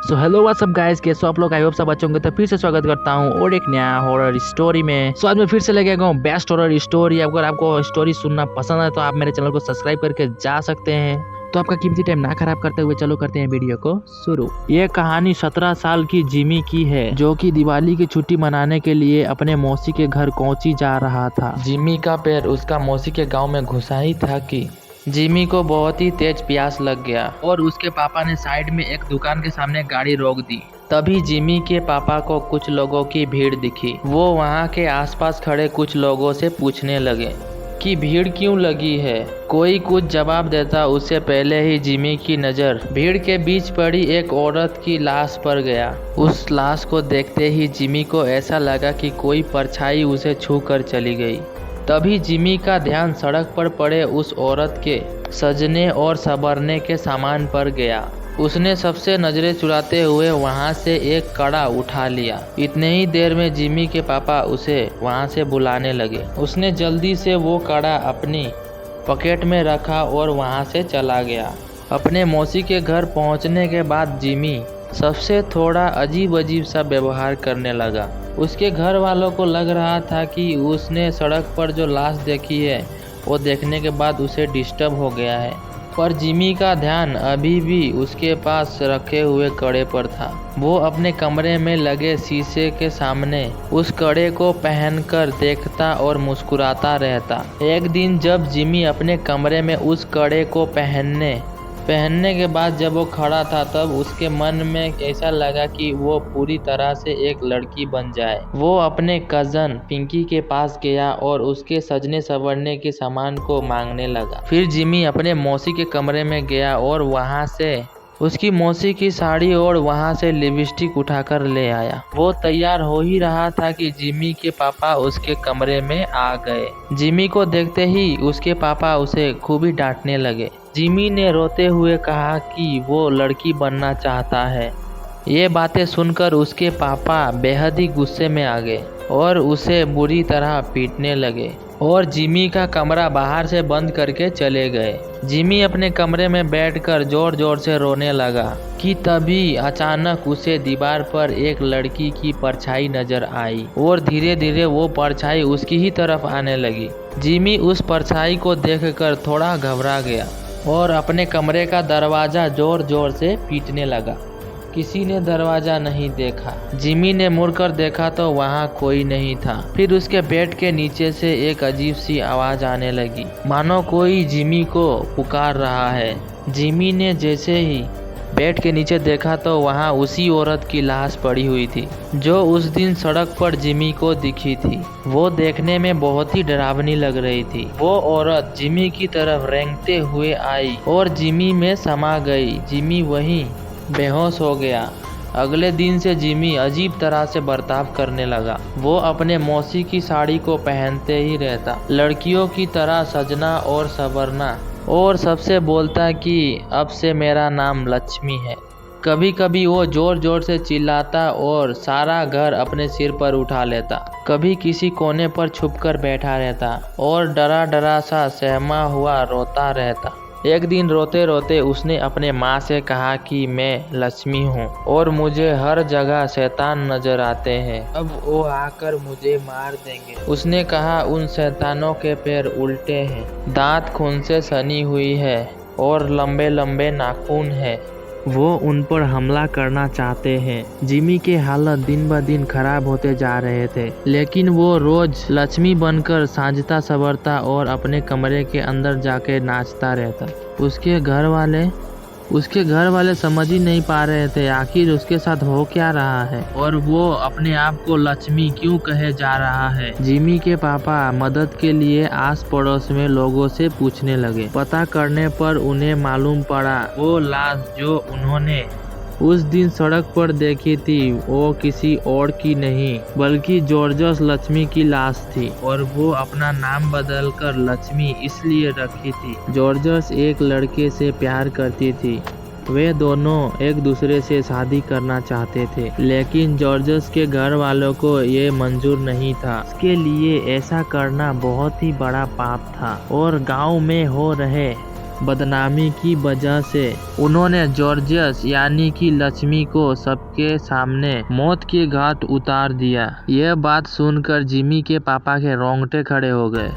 So hello what's up guys, कैसे हो आप लोग? आई होप सब अच्छे होंगे। तो फिर से स्वागत करता हूँ और एक नया हॉरर स्टोरी में। सो आज मैं फिर से लेके गया हूँ बेस्ट हॉरर स्टोरी। अगर आपको स्टोरी सुनना पसंद है तो आप मेरे चैनल को सब्सक्राइब करके जा सकते हैं। तो आपका कीमती टाइम ना खराब करते हुए चलो करते हैं वीडियो को शुरू। ये कहानी 17 साल की जिमी की है, जो कि दिवाली की छुट्टी मनाने के लिए अपने मौसी के घर कोची जा रहा था। जिमी का पैर उसका मौसी के गाँव में घुसा ही था कि जिमी को बहुत ही तेज प्यास लग गया और उसके पापा ने साइड में एक दुकान के सामने गाड़ी रोक दी। तभी जिमी के पापा को कुछ लोगों की भीड़ दिखी। वो वहाँ के आसपास खड़े कुछ लोगों से पूछने लगे कि भीड़ क्यों लगी है। कोई कुछ जवाब देता उससे पहले ही जिमी की नज़र भीड़ के बीच पड़ी एक औरत की लाश पर गया। उस लाश को देखते ही जिमी को ऐसा लगा कि कोई परछाई उसे छू कर चली गई। तभी जिमी का ध्यान सड़क पर पड़े उस औरत के सजने और संवरने के सामान पर गया। उसने सबसे नजरें चुराते हुए वहां से एक कड़ा उठा लिया। इतने ही देर में जिमी के पापा उसे वहां से बुलाने लगे। उसने जल्दी से वो कड़ा अपनी पॉकेट में रखा और वहां से चला गया। अपने मौसी के घर पहुंचने के बाद जिमी सबसे थोड़ा अजीब अजीब सा व्यवहार करने लगा। उसके घर वालों को लग रहा था कि उसने सड़क पर जो लाश देखी है वो देखने के बाद उसे डिस्टर्ब हो गया है, पर जिमी का ध्यान अभी भी उसके पास रखे हुए कड़े पर था। वो अपने कमरे में लगे शीशे के सामने उस कड़े को पहनकर देखता और मुस्कुराता रहता। एक दिन जब जिमी अपने कमरे में उस कड़े को पहनने के बाद जब वो खड़ा था, तब उसके मन में ऐसा लगा कि वो पूरी तरह से एक लड़की बन जाए। वो अपने कजन पिंकी के पास गया और उसके सजने संवरने के सामान को मांगने लगा। फिर जिमी अपने मौसी के कमरे में गया और वहां से उसकी मौसी की साड़ी और वहां से लिपस्टिक उठाकर ले आया। वो तैयार हो ही रहा था कि जिमी के पापा उसके कमरे में आ गए। जिमी को देखते ही उसके पापा उसे खूब ही डांटने लगे। जिमी ने रोते हुए कहा कि वो लड़की बनना चाहता है। ये बातें सुनकर उसके पापा बेहद ही गुस्से में आ गए और उसे बुरी तरह पीटने लगे और जिमी का कमरा बाहर से बंद करके चले गए। जिमी अपने कमरे में बैठकर जोर जोर से रोने लगा कि तभी अचानक उसे दीवार पर एक लड़की की परछाई नजर आई और धीरे धीरे वो परछाई उसकी ही तरफ आने लगी। जिमी उस परछाई को देखकर थोड़ा घबरा गया और अपने कमरे का दरवाजा जोर जोर से पीटने लगा। किसी ने दरवाजा नहीं देखा। जिमी ने मुड़कर देखा तो वहाँ कोई नहीं था। फिर उसके बेड के नीचे से एक अजीब सी आवाज आने लगी, मानो कोई जिमी को पुकार रहा है। जिमी ने जैसे ही बेड के नीचे देखा तो वहाँ उसी औरत की लाश पड़ी हुई थी जो उस दिन सड़क पर जिमी को दिखी थी। वो देखने में बहुत ही डरावनी लग रही थी। वो औरत जिमी की तरफ रेंगते हुए आई और जिमी में समा गई। जिमी वहीं बेहोश हो गया। अगले दिन से जिमी अजीब तरह से बर्ताव करने लगा। वो अपने मौसी की साड़ी को पहनते ही रहता, लड़कियों की तरह सजना और संवरना और सबसे बोलता कि अब से मेरा नाम लक्ष्मी है। कभी कभी वो जोर जोर से चिल्लाता और सारा घर अपने सिर पर उठा लेता। कभी किसी कोने पर छुपकर बैठा रहता और डरा डरा सा सहमा हुआ रोता रहता। एक दिन रोते रोते उसने अपने माँ से कहा कि मैं लक्ष्मी हूँ और मुझे हर जगह शैतान नजर आते हैं। अब वो आकर मुझे मार देंगे। उसने कहा उन शैतानों के पैर उल्टे हैं, दांत खून से सनी हुई है और लंबे लंबे नाखून है। वो उन पर हमला करना चाहते हैं। जिमी के हालत दिन ब दिन खराब होते जा रहे थे, लेकिन वो रोज लक्ष्मी बनकर साजता संवरता और अपने कमरे के अंदर जाके नाचता रहता। उसके घर वाले समझ ही नहीं पा रहे थे आखिर उसके साथ हो क्या रहा है और वो अपने आप को लक्ष्मी क्यों कहे जा रहा है। जिमी के पापा मदद के लिए आस पड़ोस में लोगों से पूछने लगे। पता करने पर उन्हें मालूम पड़ा वो लाश जो उन्होंने उस दिन सड़क पर देखी थी वो किसी और की नहीं बल्कि जॉर्जस लक्ष्मी की लाश थी और वो अपना नाम बदलकर लक्ष्मी इसलिए रखी थी। जॉर्जस एक लड़के से प्यार करती थी। वे दोनों एक दूसरे से शादी करना चाहते थे, लेकिन जॉर्जस के घर वालों को ये मंजूर नहीं था। इसके लिए ऐसा करना बहुत ही बड़ा पाप था और गांव में हो रहे बदनामी की वजह से उन्होंने जॉर्जियस यानी कि लक्ष्मी को सबके सामने मौत के घाट उतार दिया। यह बात सुनकर जिमी के पापा के रोंगटे खड़े हो गए।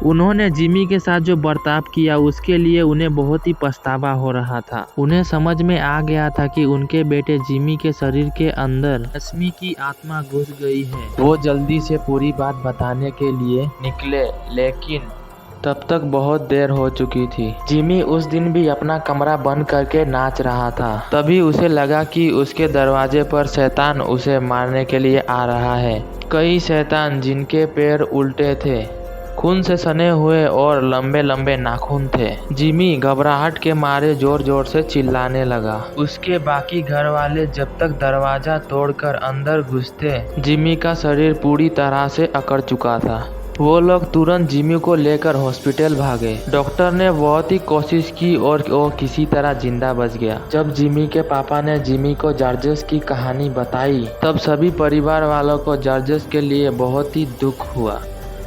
उन्होंने जिमी के साथ जो बर्ताव किया उसके लिए उन्हें बहुत ही पछतावा हो रहा था। उन्हें समझ में आ गया था कि उनके बेटे जिमी के शरीर के अंदर लक्ष्मी की आत्मा घुस गई है। वो जल्दी से पूरी बात बताने के लिए निकले, लेकिन तब तक बहुत देर हो चुकी थी। जिमी उस दिन भी अपना कमरा बंद करके नाच रहा था। तभी उसे लगा कि उसके दरवाजे पर शैतान उसे मारने के लिए आ रहा है। कई शैतान जिनके पैर उल्टे थे, खून से सने हुए और लंबे लंबे नाखून थे। जिमी घबराहट के मारे जोर जोर से चिल्लाने लगा। उसके बाकी घर वाले जब तक दरवाजा तोड़कर अंदर घुसते, जिमी का शरीर पूरी तरह से अकड़ चुका था। वो लोग तुरंत जिमी को लेकर हॉस्पिटल भागे। डॉक्टर ने बहुत ही कोशिश की और वो किसी तरह जिंदा बच गया। जब जिमी के पापा ने जिमी को जॉर्जियस की कहानी बताई, तब सभी परिवार वालों को जॉर्जियस के लिए बहुत ही दुख हुआ।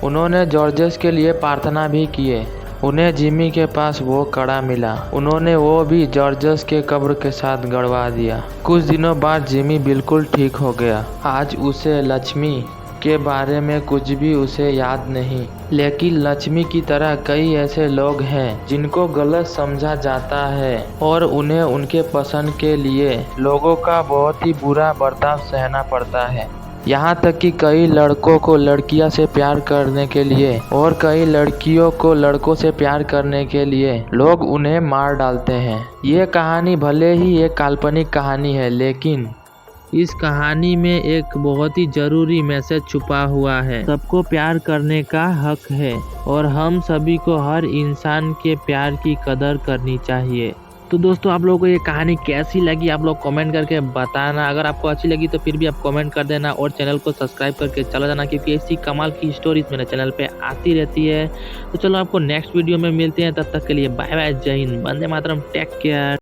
उन्होंने जॉर्जियस के लिए प्रार्थना भी किए। उन्हें जिमी के पास वो कड़ा मिला। उन्होंने वो भी जॉर्जियस के कब्र के साथ गड़वा दिया। कुछ दिनों बाद जिमी बिल्कुल ठीक हो गया। आज उसे लक्ष्मी के बारे में कुछ भी उसे याद नहीं, लेकिन लक्ष्मी की तरह कई ऐसे लोग हैं जिनको गलत समझा जाता है और उन्हें उनके पसंद के लिए लोगों का बहुत ही बुरा बर्ताव सहना पड़ता है। यहाँ तक कि कई लड़कों को लड़कियां से प्यार करने के लिए और कई लड़कियों को लड़कों से प्यार करने के लिए लोग उन्हें मार डालते हैं। ये कहानी भले ही एक काल्पनिक कहानी है, लेकिन इस कहानी में एक बहुत ही जरूरी मैसेज छुपा हुआ है। सबको प्यार करने का हक है और हम सभी को हर इंसान के प्यार की कदर करनी चाहिए। तो दोस्तों, आप लोगों को ये कहानी कैसी लगी आप लोग कमेंट करके बताना। अगर आपको अच्छी लगी तो फिर भी आप कमेंट कर देना और चैनल को सब्सक्राइब करके चला जाना, क्योंकि ऐसी कमाल की स्टोरीज मेरे चैनल पे आती रहती है। तो चलो आपको नेक्स्ट वीडियो में मिलते हैं, तब तक के लिए बाय बाय, जय हिंद, वंदे मातरम, टेक केयर।